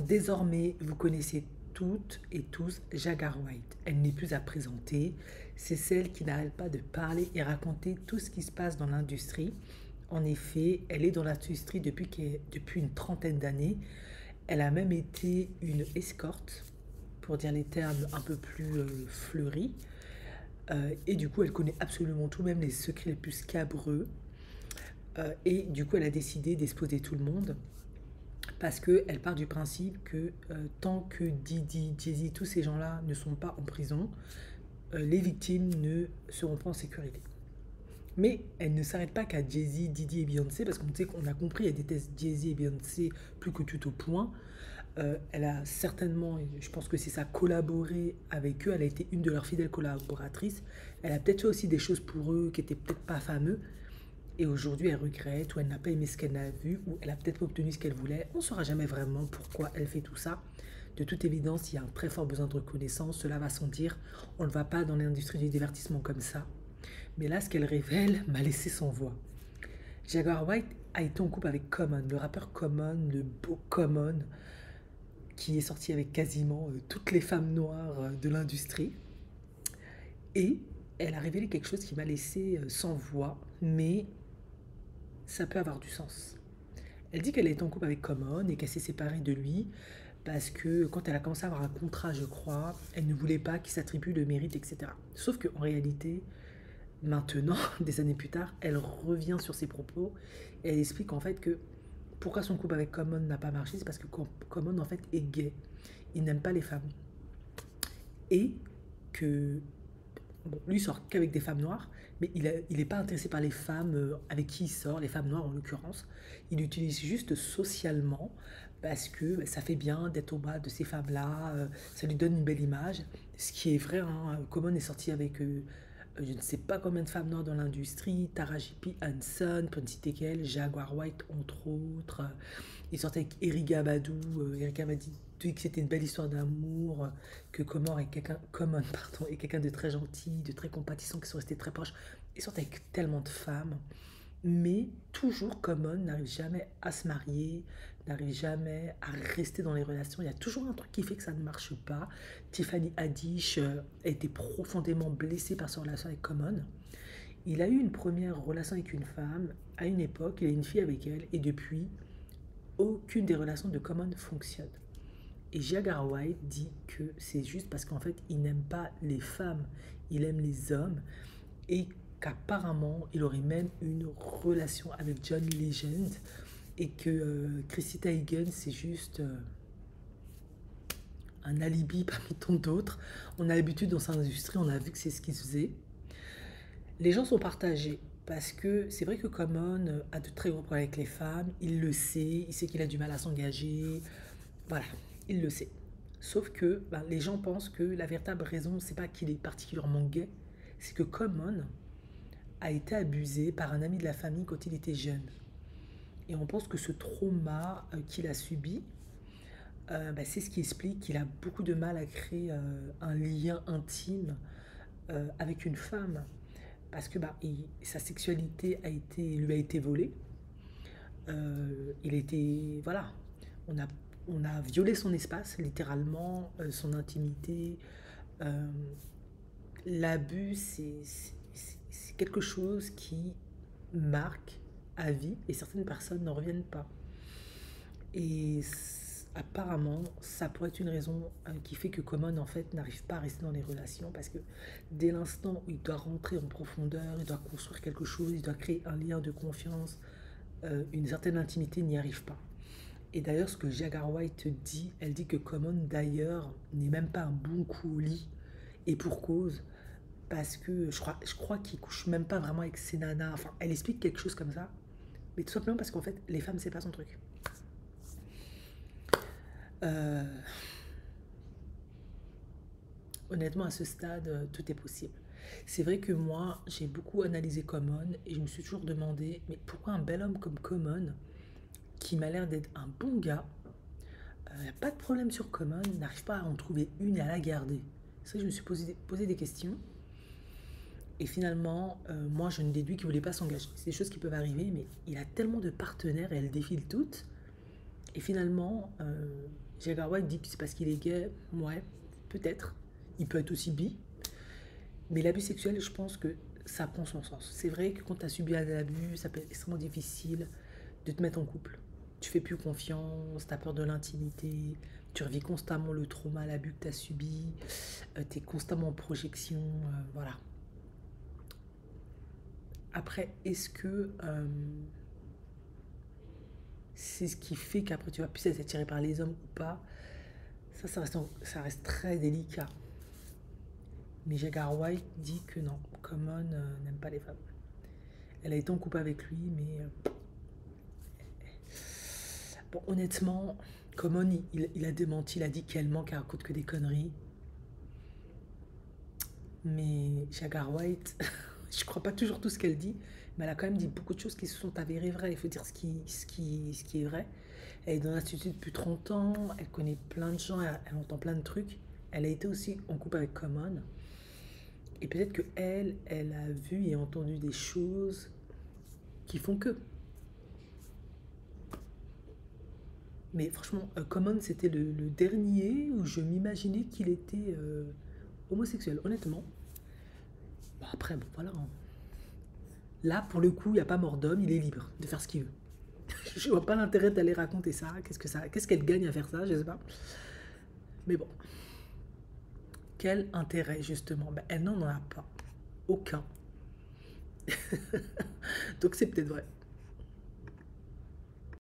Désormais, vous connaissez toutes et tous Jaguar White. Elle n'est plus à présenter. C'est celle qui n'arrête pas de parler et raconter tout ce qui se passe dans l'industrie. En effet, elle est dans l'industrie depuis une trentaine d'années. Elle a même été une escorte, pour dire les termes un peu plus fleuris. Et du coup, elle connaît absolument tout, même les secrets les plus scabreux. Et du coup, elle a décidé d'exposer tout le monde parce qu'elle part du principe que tant que Didi, Jay-Z, tous ces gens-là ne sont pas en prison, les victimes ne seront pas en sécurité. Mais elle ne s'arrête pas qu'à Jay-Z, Didi et Beyoncé, parce qu'on sait qu'on a compris, elle déteste Jay-Z et Beyoncé plus que tout au point. Elle a certainement, je pense que c'est ça, collaboré avec eux, elle a été une de leurs fidèles collaboratrices. Elle a peut-être fait aussi des choses pour eux qui n'étaient peut-être pas fameux, et aujourd'hui, elle regrette, ou elle n'a pas aimé ce qu'elle a vu, ou elle a peut-être pas obtenu ce qu'elle voulait. On ne saura jamais vraiment pourquoi elle fait tout ça. De toute évidence, il y a un très fort besoin de reconnaissance, cela va sans dire. On ne va pas dans l'industrie du divertissement comme ça. Mais là, ce qu'elle révèle m'a laissé sans voix. Jaguar White a été en couple avec Common, le rappeur Common, le beau Common, qui est sorti avec quasiment toutes les femmes noires de l'industrie. Et elle a révélé quelque chose qui m'a laissé sans voix, mais ça peut avoir du sens. Elle dit qu'elle est en couple avec Common et qu'elle s'est séparée de lui parce que quand elle a commencé à avoir un contrat, je crois, elle ne voulait pas qu'il s'attribue le mérite, etc. Sauf qu'en réalité, maintenant, des années plus tard, elle revient sur ses propos et elle explique en fait que pourquoi son couple avec Common n'a pas marché, c'est parce que Common en fait est gay. Il n'aime pas les femmes. Et que bon, lui sort qu'avec des femmes noires, mais il n'est pas intéressé par les femmes avec qui il sort, les femmes noires en l'occurrence. Il l'utilise juste socialement parce que bah, ça fait bien d'être au bas de ces femmes-là, ça lui donne une belle image. Ce qui est vrai, hein, Common est sorti avec je ne sais pas combien de femmes noires dans l'industrie, Taraji P. Henson, pour ne citer qu'elle, Jaguar White entre autres. Il sortait avec Erykah Badu. Erykah m'a dit que c'était une belle histoire d'amour, que Common pardon, est quelqu'un de très gentil, de très compatissant, qui sont restés très proches. Il sortait avec tellement de femmes, mais toujours Common n'arrive jamais à se marier, n'arrive jamais à rester dans les relations. Il y a toujours un truc qui fait que ça ne marche pas. Tiffany Haddish a été profondément blessée par sa relation avec Common. Il a eu une première relation avec une femme à une époque, il a une fille avec elle, et depuis, aucune des relations de Common fonctionne. Et Jaguar White dit que c'est juste parce qu'en fait, il n'aime pas les femmes, il aime les hommes, et qu'apparemment, il aurait même une relation avec John Legend, et que Chrissy Teigen, c'est juste un alibi parmi tant d'autres. On a l'habitude dans cette industrie, on a vu que c'est ce qui se faisait. Les gens sont partagés parce que c'est vrai que Common a de très gros problèmes avec les femmes, il sait qu'il a du mal à s'engager, voilà, il le sait. Sauf que ben, les gens pensent que la véritable raison, c'est pas qu'il est particulièrement gay, c'est que Common a été abusé par un ami de la famille quand il était jeune. Et on pense que ce trauma qu'il a subi, ben, c'est ce qui explique qu'il a beaucoup de mal à créer un lien intime avec une femme. Parce que bah, sa sexualité lui a été volée. Il a été. Voilà. On a, on a violé son espace, littéralement, son intimité. Euh, L'abus, c'est quelque chose qui marque à vie et certaines personnes n'en reviennent pas. Et apparemment, ça pourrait être une raison qui fait que Common en fait n'arrive pas à rester dans les relations parce que dès l'instant où il doit rentrer en profondeur, il doit construire quelque chose, il doit créer un lien de confiance, une certaine intimité, il n'y arrive pas. Et d'ailleurs, ce que Jaguar White dit, elle dit que Common d'ailleurs n'est même pas un bon coup au lit et pour cause parce que je crois qu'il couche même pas vraiment avec ses nanas. Enfin, elle explique quelque chose comme ça, mais tout simplement parce qu'en fait, les femmes c'est pas son truc. Euh, Honnêtement, à ce stade, tout est possible. C'est vrai que moi, j'ai beaucoup analysé Common et je me suis toujours demandé, mais pourquoi un bel homme comme Common, qui m'a l'air d'être un bon gars, il n'y a pas de problème sur Common, n'arrive pas à en trouver une et à la garder. C'est vrai que je me suis posé des questions et finalement, moi, je ne déduis qu'il ne voulait pas s'engager. C'est des choses qui peuvent arriver, mais il a tellement de partenaires et elles défilent toutes. Et finalement, Jagger White dit que c'est parce qu'il est gay. Ouais, peut-être. Il peut être aussi bi. Mais l'abus sexuel, je pense que ça prend son sens. C'est vrai que quand tu as subi un abus, ça peut être extrêmement difficile de te mettre en couple. Tu fais plus confiance, tu as peur de l'intimité, tu revis constamment le trauma, l'abus que tu as subi, tu es constamment en projection, voilà. Après, est-ce que c'est ce qui fait qu'après tu vas plus être attiré par les hommes ou pas? Ça reste très délicat. Mais Jagger White dit que non, Common n'aime pas les femmes. Elle a été en couple avec lui, mais bon, honnêtement, Common, il a démenti, il a dit qu'elle ment, qu'elle raconte que des conneries. Mais Jagger White, je crois pas toujours tout ce qu'elle dit, mais elle a quand même dit beaucoup de choses qui se sont avérées vraies. Il faut dire ce qui est vrai. Elle est dans l'institut depuis 30 ans, elle connaît plein de gens, elle entend plein de trucs. Elle a été aussi en couple avec Common. Et peut-être que elle a vu et entendu des choses qui font que. Mais franchement, Common, c'était le dernier où je m'imaginais qu'il était homosexuel, honnêtement. Bon, après, bon, voilà, hein. Là, pour le coup, il n'y a pas mort d'homme, il est libre de faire ce qu'il veut. Je vois pas l'intérêt d'aller raconter ça. Qu'est-ce qu'elle gagne à faire ça? Je sais pas. Mais bon, quel intérêt justement? Ben, elle n'en a pas. Aucun. Donc c'est peut-être vrai.